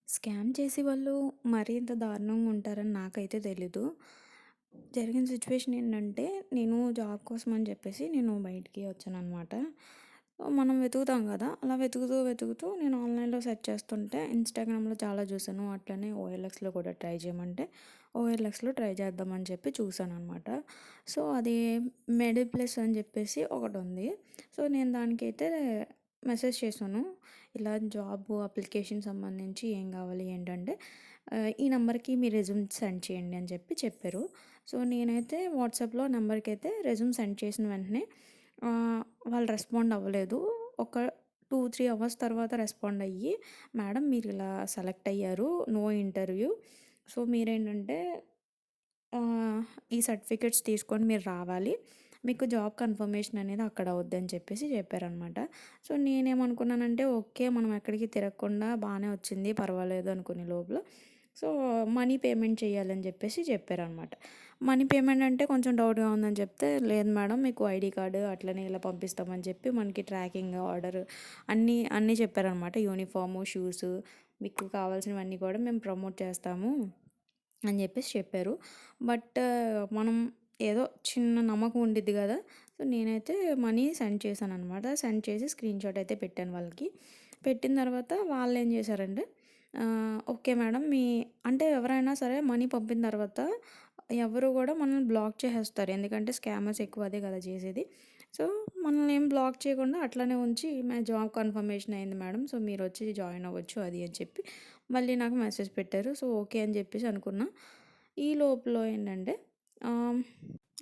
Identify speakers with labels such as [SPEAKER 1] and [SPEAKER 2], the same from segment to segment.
[SPEAKER 1] Scam చేసేవాళ్ళు మరీ ఇంత దారుణంగా ఉంటారని నాకైతే తెలీదు. జరిగిన సిచ్యువేషన్ ఏంటంటే, నేను జాబ్ కోసం అని చెప్పేసి నేను బయటికి వచ్చాననమాట. మనం వెతుకుతాం గదా! అలా వెతుకుతూ, వెతుకుతూ నేను ఆన్‌లైన్‌లో సెర్చ్ చేస్తుంటే ఇన్‌స్టాగ్రామ్‌లో చాలా చూసాను. అట్లనే ఓఎల్ఎక్స్‌లో కూడా ట్రై చేయమంటే, ఓఎల్ఎక్స్‌లో ట్రై చేద్దామని చెప్పి చూసాననమాట. సో, అది మెడిప్లస్ అని చెప్పేసి ఒకటుంది. సో, నేను దానికైతే మెసేజ్ చేశాను. ఇలా జాబ్ అప్లికేషన్ సంబంధించి ఏం కావాలి ఏంటంటే ఈ నంబర్‌కి మీ రెజ్యూమ్ సెండ్ చేయండి అని చెప్పారు. సో, నేనైతే వాట్సాప్‌లో నంబర్‌కైతే రెజ్యూమ్ సెండ్ చేసిన వెంటనే వాళ్ళు రెస్పాండ్ అవ్వలేదు. ఒక 2, 3 అవర్స్ తర్వాత రెస్పాండ్ అయ్యి, "మేడం మీరిలా సెలెక్ట్ అయ్యారు. No interview. సో, మీరేంటంటే ఈ సర్టిఫికేట్స్ తీసుకొని మీరు రావాలి. మీకు జాబ్ కన్ఫర్మేషన్ అనేది అక్కడ అవుద్దని" చెప్పారనమాట. సో, నేనేమనుకున్నానంటే ఓకే. మనం ఎక్కడికి తిరగకుండా బానే వచ్చింది పర్వాలేదు అనుకునే లోపల సో, మనీ పేమెంట్ చేయాలని చెప్పారనమాట. మనీ పేమెంట్ అంటే కొంచెం డౌట్‌గా ఉందని చెప్తే, "లేదు మేడం మీకు ఐడీ కార్డ్ అట్లనే ఇలా పంపిస్తామని" చెప్పి మనకి ట్రాకింగ్ ఆర్డర్ అన్నీ చెప్పారనమాట. యూనిఫార్ము, షూసు మీకు కావాల్సినవన్నీ కూడా మేము ప్రమోట్ చేస్తాము అని చెప్పారు. బట్ మనం ఏదో చిన్న నమ్మకం ఉండిద్ది గదా! సో, నేనైతే మనీ సెండ్ చేశాననమాట. సెండ్ చేసి స్క్రీన్‌షాట్ అయితే పెట్టాను వాళ్ళకి. పెట్టిన తర్వాత వాళ్ళేం చేశారంటే ఓకే మేడం అంటే ఎవరైనా సరే మనీ పంపిన తర్వాత ఎవరు గూడా మనల్ని బ్లాక్ చేసేస్తారు. ఎందుకంటే స్కామర్స్ ఎక్కువ అదే గదా చేసేది. సో, మనల్ని ఏం బ్లాక్ చేయకుండా అట్లనే ఉంచి జాబ్ కన్ఫర్మేషన్ అయింది మేడం. సో, మీరొచ్చి జాయిన్ అవ్వచ్చు అది అని చెప్పి మళ్ళీ నాకు మెసేజ్ పెట్టారు. సో, ఓకే అని చెప్పేసి అనుకున్నా. ఈ లోపల ఏంటంటే ఆహ్,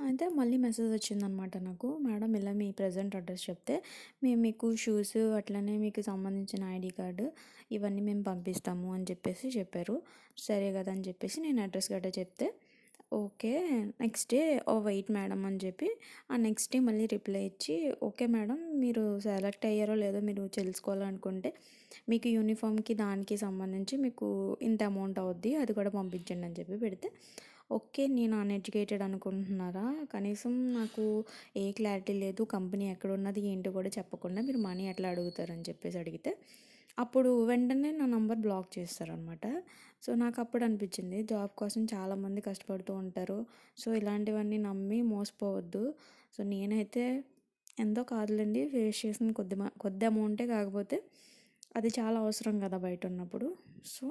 [SPEAKER 1] అయితే మళ్ళీ మెసేజ్ వచ్చిందనమాట నాకు. మేడం ఇలా మీ ప్రెజెంట్ అడ్రస్ చెప్తే, మేము మీకు షూస్ అట్లనే మీకు సంబంధించిన ఐడీ కార్డ్ ఇవన్నీ మేము పంపిస్తాము అని చెప్పారు. సరే కదా అని చెప్పేసి నేను అడ్రస్ గట్టా చెప్తే, okay. Next day wait madam అని చెప్పి, ఆ నెక్స్ట్ డే మళ్ళీ రిప్లై ఇచ్చి, ఓకే మేడం మీరు సెలెక్ట్ అయ్యారో లేదో మీరు తెలుసుకోవాలనుకుంటే, మీకు యూనిఫామ్‌కి దానికి సంబంధించి మీకు ఇంత అమౌంట్ అవుద్ది. అది కూడా పంపించండి అని చెప్పి పెడితే, ఓకే. నేను అన్‌ఎడ్యుకేటెడ్ అనుకుంటున్నారా? కనీసం నాకు ఏ క్లారిటీ లేదు. కంపెనీ ఎక్కడున్నది ఏంటో కూడా చెప్పకుండా మీరు మనీ ఎట్లా అడుగుతారని చెప్పేసి అడిగితే, అప్పుడు వెంటనే నా నంబర్ బ్లాక్ చేసేసారనమాట. సో, నాకప్పుడు అనిపించింది జాబ్ కోసం చాలామంది కష్టపడుతూ ఉంటారు. సో, ఇలాంటివన్నీ నమ్మి మోసపోవద్దు. సో, నేనైతే ఎంతో కాదులెండి ఫేస్ చేసిన కొద్ది అమౌంటే కాకపోతే అది చాలా అవసరం కదా బయటున్నప్పుడు. సో